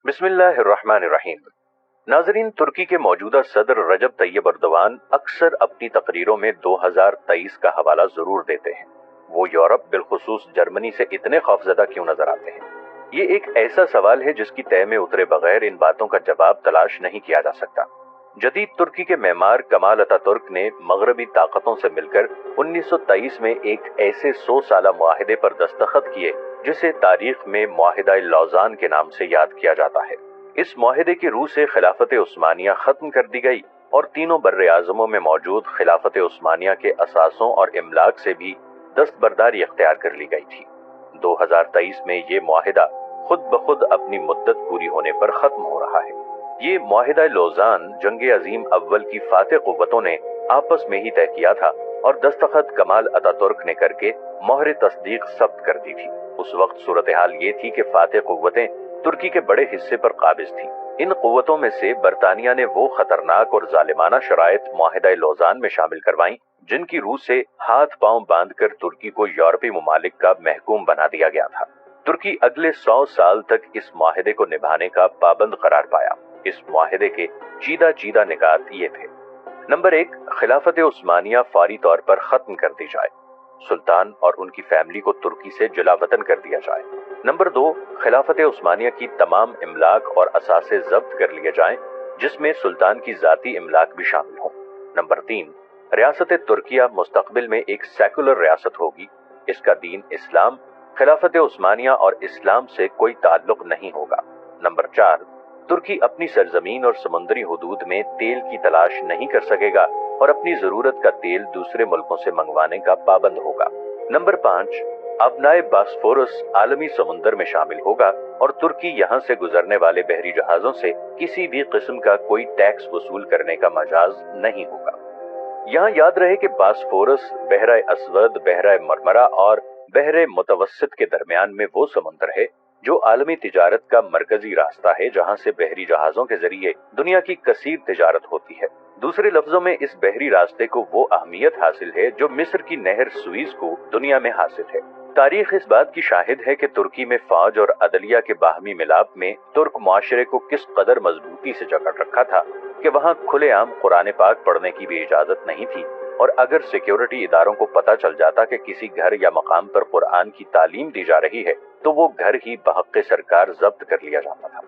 बिस्मिल्लाहिर्रहमानिर्रहीम। नाजरीन, तुर्की के मौजूदा सदर रजब तैयब अर्दवान अक्सर अपनी तकरीरों में 2023 का हवाला जरूर देते हैं। वो यूरोप बिलखुसूस जर्मनी से इतने खौफजदा क्यों नजर आते हैं? ये एक ऐसा सवाल है जिसकी तह में उतरे बगैर इन बातों का जवाब तलाश नहीं किया जा सकता। जदीद तुर्की के मेमार कमाल अतातुर्क ने मगरबी ताकतों से मिलकर 1923 में एक ऐसे 100 साला मुआहिदे पर दस्तखत किए जिसे तारीख में मुआहिदा लौज़ान के नाम से याद किया जाता है। इस मुआहिदे की रूह से खिलाफत उस्मानिया खत्म कर दी गई और तीनों बर्रे आज़मों में मौजूद खिलाफत उस्मानिया के असासों और इमलाक से भी दस्तबरदारी इख्तियार कर ली गई थी। 2023 में ये मुआहिदा खुद ब खुद अपनी मुद्दत पूरी होने पर खत्म हो रहा है। ये मुआहिदा लौज़ान जंग अजीम अव्वल की फातेह कुव्वतों ने आपस में ही तय किया था और दस्तखत कमाल अतातुर्क ने करके मोहर तस्दीक सब्त कर दी थी। उस वक्त सूरत हाल ये थी कि फातेह कुव्वतें तुर्की के बड़े हिस्से पर काबिज थीं। इन कुव्वतों में से बरतानिया ने वो खतरनाक और जालिमाना शराइत मुआहिदा लौज़ान में शामिल करवाईं जिनकी रूह से हाथ पांव बांधकर तुर्की को यूरोपी ममालिक का महकूम बना दिया गया था। तुर्की अगले 100 साल तक इस मुआहिदे को निभाने का पाबंद करार पाया। इस मुआहिदे के चीदा चीदा निकात ये थे। नंबर 1, खिलाफत उस्मानिया फौरी तौर पर खत्म कर दी जाए। सुल्तान और उनकी फैमिली को तुर्की से जलावतन कर दिया जाए। नंबर 2, खिलाफत उस्मानिया की तमाम इमलाक और असासे जब्त कर लिए जाएं, जिसमें सुल्तान की जाती इमलाक भी शामिल हों। नंबर 3, रियासत तुर्किया मुस्तकबिल में एक सेकुलर रियासत होगी। इसका दीन इस्लाम, खिलाफत उस्मानिया और इस्लाम से कोई ताल्लुक नहीं होगा। नंबर 4, तुर्की अपनी सरजमीन और समुद्री हुदूद में तेल की तलाश नहीं कर सकेगा और अपनी जरूरत का तेल दूसरे मुल्कों से मंगवाने का पाबंद होगा। नंबर 5, अबनाए बास्फोरस आलमी समुंदर में शामिल होगा और तुर्की यहाँ से गुजरने वाले बहरी जहाजों से किसी भी किस्म का कोई टैक्स वसूल करने का मजाज नहीं होगा। यहाँ याद रहे कि बास्फोरस बहरा अस्वद, बहरा मरमरा और बहरे मुतवस्सित के दरमियान में वो समुंदर है जो आलमी तिजारत का मरकजी रास्ता है, जहाँ से बहरी जहाजों के जरिए दुनिया की कसीर तिजारत होती है। दूसरे लफ्जों में इस बहरी रास्ते को वो अहमियत हासिल है जो मिस्र की नहर सुइज को दुनिया में हासिल है। तारीख इस बात की शाहिद है कि तुर्की में फौज और अदलिया के बाहमी मिलाप में तुर्क मुआशरे को किस कदर मजबूती से जकड़ रखा था कि वहाँ खुलेआम कुरान पाक पढ़ने की भी इजाजत नहीं थी, और अगर सिक्योरिटी इदारों को पता चल जाता कि किसी घर या मकाम पर कुरान की तालीम दी जा रही है तो वो घर ही बहक़ सरकार जब्त कर लिया जाता था।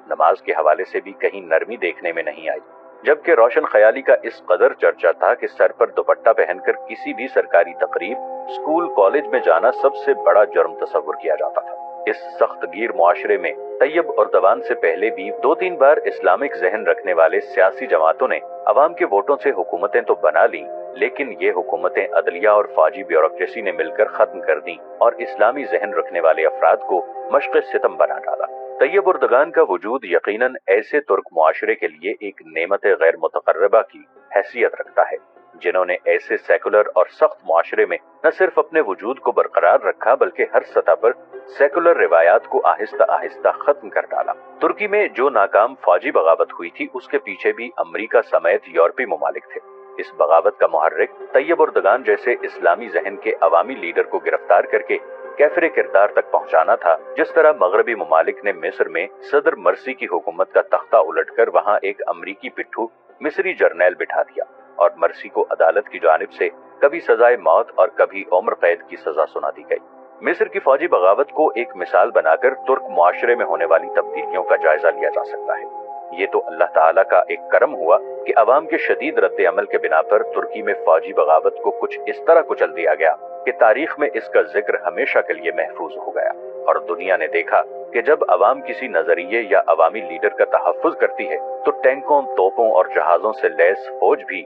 नमाज के हवाले से भी कहीं नरमी देखने में नहीं आई, जबकि रोशन ख्याली का इस कदर चर्चा था कि सर पर दुपट्टा पहनकर किसी भी सरकारी तकरीब, स्कूल, कॉलेज में जाना सबसे बड़ा जुर्म तस्वुर किया जाता था। इस सख्त गिर मुआशरे में तैयब अर्दवान से पहले भी 2-3 बार इस्लामिक जहन रखने वाले सियासी जमातों ने अवाम के वोटों से हुकूमतें तो बना ली, लेकिन ये हुकूमतें अदलिया और फौजी ब्यूरोक्रेसी ने मिलकर खत्म कर दी और इस्लामी जहन रखने वाले अफराद को मश्क सितम बना डाला। तैयब अर्दगान का वजूद यकीनन ऐसे तुर्क मुआशरे के लिए एक नेमत गैर मुतकर्रबा की हैसियत रखता है, जिन्होंने ऐसे सेकुलर और सख्त मुआशरे में न सिर्फ अपने वजूद को बरकरार रखा बल्कि हर सतह पर सेकुलर रिवायात को आहिस्ता आहिस्ता खत्म कर डाला। तुर्की में जो नाकाम फौजी बगावत हुई थी उसके पीछे भी अमरीका समेत यूरोपीय ममालिक थे। इस बगावत का मुहर्रिक तैयब अर्दगान जैसे इस्लामी जहन के अवामी लीडर को गिरफ्तार करके कैफरे किरदार तक पहुंचाना था। जिस तरह मगरबी ममालिक ने मिस्र में सदर मर्सी की हुकूमत का तख्ता उलटकर वहां एक अमरीकी पिट्ठू मिस्री जर्नैल बिठा दिया और मर्सी को अदालत की जानिब से कभी सजाए मौत और कभी उम्र कैद की सजा सुना दी गई। मिस्र की फौजी बगावत को एक मिसाल बनाकर तुर्क मुआशरे में होने वाली तब्दीलियों का जायजा लिया जा सकता है। ये तो अल्लाह ताला का एक करम हुआ कि अवाम के शदीद रद्द अमल के बिना पर तुर्की में फौजी बगावत को कुछ इस तरह कुचल दिया गया कि तारीख में इसका जिक्र हमेशा के लिए महफूज हो गया और दुनिया ने देखा कि जब अवाम किसी नजरिए या अवामी लीडर का तहफ्फुज करती है तो टैंकों, तोपों और जहाजों से लैस फौज भी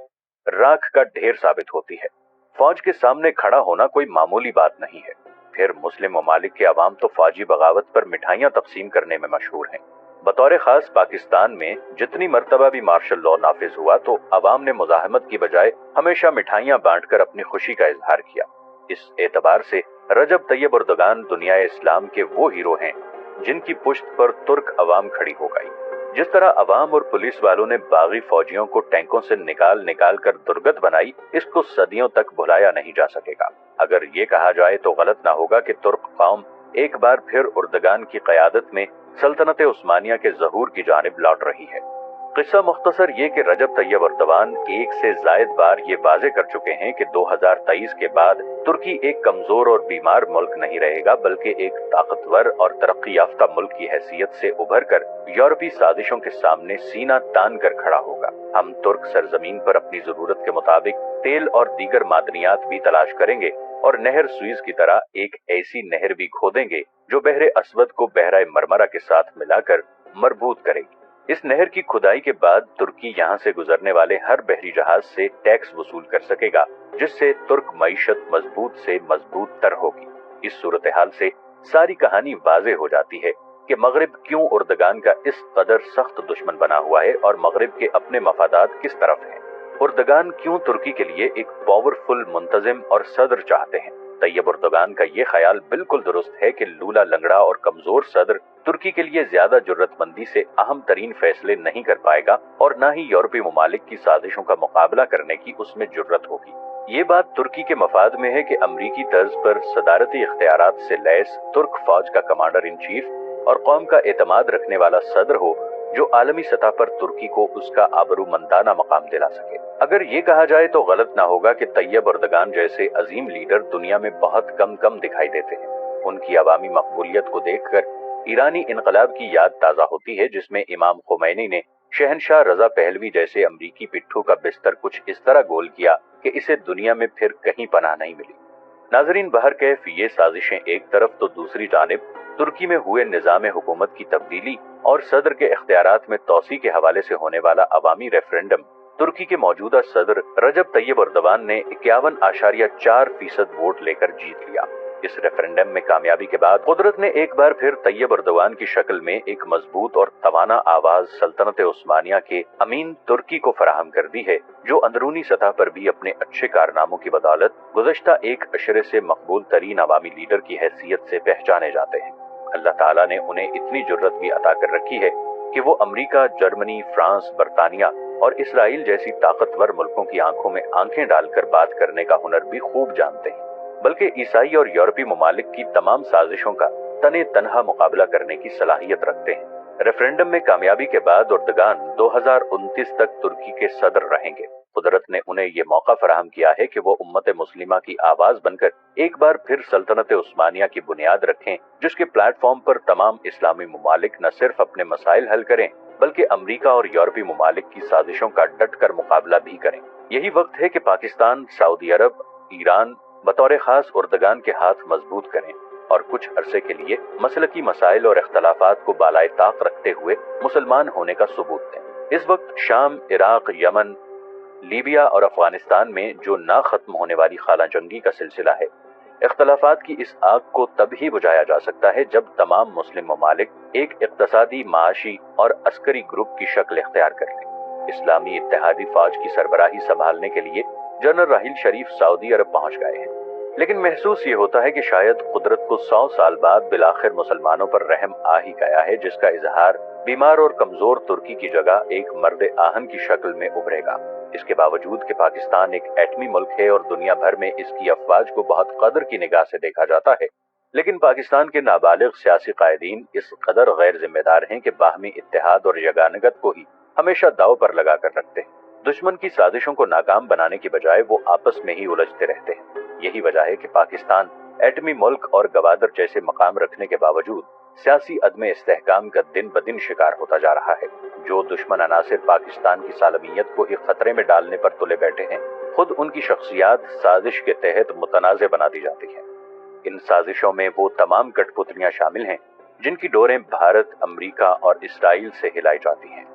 राख का ढेर साबित होती है। फौज के सामने खड़ा होना कोई मामूली बात नहीं है। फिर मुस्लिम ममालिक के अवाम तो फौजी बगावत पर मिठाइयाँ तकसीम करने में मशहूर हैं। बतौर खास पाकिस्तान में जितनी मर्तबा भी मार्शल लॉ नाफिज हुआ तो अवाम ने मुजाहमत की बजाय हमेशा मिठाइयाँ बांटकर अपनी खुशी का इजहार किया। इस एतबार से रजब तैयब अर्दगान दुनिया इस्लाम के वो हीरो हैं जिनकी पुश्त पर तुर्क अवाम खड़ी हो गई। जिस तरह अवाम और पुलिस वालों ने बागी फौजियों को टैंकों से निकाल कर दुर्गत बनाई, इसको सदियों तक भुलाया नहीं जा सकेगा। अगर ये कहा जाए तो गलत ना होगा कि तुर्क कौम एक बार फिर अर्दगान की क़यादत में सल्तनत उस्मानिया के ज़हूर की जानिब लौट रही है। किस्सा मुख्तसर ये कि रजब तैयब अर्दवान एक से जायद बार ये वाजे कर चुके हैं कि 2023 के बाद तुर्की एक कमजोर और बीमार मुल्क नहीं रहेगा, बल्कि एक ताकतवर और तरक्की याफ्ता मुल्क की हैसियत से उभर कर यूरोपीय साजिशों के सामने सीना तान कर खड़ा होगा। हम तुर्क सरजमीन पर अपनी जरूरत के मुताबिक तेल और दीगर मादनियात भी तलाश करेंगे और नहर सुइज की तरह एक ऐसी नहर भी खोदेंगे जो बहरे असवद को बहरा मरमरा के साथ मिलाकर मरबूत करेगी। इस नहर की खुदाई के बाद तुर्की यहाँ से गुजरने वाले हर बहरी जहाज से टैक्स वसूल कर सकेगा, जिससे तुर्क मईशत मजबूत से मजबूत तर होगी। इस सूरत हाल से सारी कहानी वाजे हो जाती है कि मगरिब क्यों उर्दगान का इस कदर सख्त दुश्मन बना हुआ है और मगरिब के अपने मफादात किस तरफ हैं। उर्दगान क्यों तुर्की के लिए एक पावरफुल मुंतजिम और सदर चाहते हैं। तैयब उर्दगान का ये ख्याल बिल्कुल दुरुस्त है कि लूला लंगड़ा और कमजोर सदर तुर्की के लिए ज्यादा जुर्रतमंदी से अहम तरीन फैसले नहीं कर पाएगा और न ही यूरोपीय ममालिक की साजिशों का मुकाबला करने की उसमें जुर्रत होगी। ये बात तुर्की के मफाद में है कि अमरीकी तर्ज पर सदारती इख्तियारात से लैस तुर्क फौज का कमांडर इन चीफ और कौम का एतमाद रखने वाला सदर हो, जो आलमी सतह पर तुर्की को उसका आबरूमंदाना मकाम दिला सके। अगर ये कहा जाए तो गलत ना होगा कि तैयब उर्दगान जैसे अजीम लीडर दुनिया में बहुत कम दिखाई देते हैं। उनकी अवामी मकबूलियत को देखकर ईरानी इनकलाब की याद ताज़ा होती है, जिसमें इमाम खुमैनी ने शहनशाह रजा पहलवी जैसे अमरीकी पिट्ठू का बिस्तर कुछ इस तरह गोल किया कि इसे दुनिया में फिर कहीं पनाह नहीं मिली। नाजरीन, बहर कैफ ये साजिशें एक तरफ तो दूसरी जानिब तुर्की में हुए निजाम हुकूमत की तब्दीली और सदर के इख्तियारात में तोसी के हवाले से होने वाला अवामी रेफरेंडम तुर्की के मौजूदा सदर रजब तैयब अर्दवान ने 51.4% वोट लेकर जीत लिया। इस रेफरेंडम में कामयाबी के बाद कुदरत ने एक बार फिर तैयब अर्दवान की शक्ल में एक मजबूत और तवाना आवाज सल्तनत उस्मानिया के अमीन तुर्की को फराहम कर दी है, जो अंदरूनी सतह पर भी अपने अच्छे कारनामों की बदौलत गुज़श्ता एक अशरे से मकबूल तरीन अवामी लीडर की हैसियत से पहचाने जाते हैं। अल्लाह ताला ने उन्हें इतनी जुर्रत भी अता कर रखी है कि वो अमरीका, जर्मनी, फ्रांस, बरतानिया और इसराइल जैसी ताकतवर मुल्कों की आंखों में आंखें डालकर बात करने का हुनर भी खूब जानते हैं, बल्कि ईसाई और यूरोपीय ममालिक की तमाम साजिशों का तने तनहा मुकाबला करने की सलाहियत रखते हैं। रेफरेंडम में कामयाबी के बाद उर्दगान 2029 तक तुर्की के सदर रहेंगे। कुदरत ने उन्हें ये मौका फराहम किया है कि वो उम्मत मुस्लिमा की आवाज बनकर एक बार फिर सल्तनत उस्मानिया की बुनियाद रखें, जिसके प्लेटफॉर्म पर तमाम इस्लामी ममालिक न सिर्फ अपने मसाइल हल करें, बल्कि अमरीका और यूरोपीय ममालिक की साजिशों का डट कर मुकाबला भी करें। यही वक्त है कि पाकिस्तान, सऊदी अरब, ईरान बतौर खास उर्दगान के हाथ मजबूत करें और कुछ अरसे के लिए मसलकी मसाइल और इख्तलाफात को बालाए ताक रखते हुए मुसलमान होने का सबूत दें। इस वक्त शाम, इराक, यमन, लीबिया और अफगानिस्तान में जो ना खत्म होने वाली खाला जंगी का सिलसिला है, इख्तलाफात की इस आग को तब ही बुझाया जा सकता है जब तमाम मुस्लिम ममालिक एक इक्तसादी, माशी और अस्करी ग्रुप की शक्ल इख्तियार कर लें। इस्लामी इत्तेहादी फौज की सरबराही संभालने के लिए जनरल राहील शरीफ सऊदी अरब पहुंच गए हैं, लेकिन महसूस ये होता है कि शायद कुदरत को 100 साल बाद बिलाखिर मुसलमानों पर रहम आ ही गया है, जिसका इजहार बीमार और कमजोर तुर्की की जगह एक मर्द आहन की शक्ल में उभरेगा। इसके बावजूद कि पाकिस्तान एक एटमी मुल्क है और दुनिया भर में इसकी अफवाज को बहुत कदर की निगाह से देखा जाता है, लेकिन पाकिस्तान के नाबालिग सियासी कायदीन इस कदर गैर जिम्मेदार हैं कि बाहमी इत्तेहाद और यगानगत को ही हमेशा दाव पर लगा कर रखते हैं। दुश्मन की साजिशों को नाकाम बनाने की बजाय वो आपस में ही उलझते रहते हैं। यही वजह है कि पाकिस्तान एटमी मुल्क और गवादर जैसे मकाम रखने के बावजूद सियासी अदम इस्तेहकाम का दिन ब दिन शिकार होता जा रहा है। जो दुश्मन अनासिर पाकिस्तान की सालमियत को ही खतरे में डालने पर तुले बैठे हैं, खुद उनकी शख्सियात साजिश के तहत मुतनाज़े बना दी जाती हैं। इन साजिशों में वो तमाम कठपुतलियां शामिल हैं जिनकी डोरें भारत, अमरीका और इसराइल से हिलाई जाती हैं।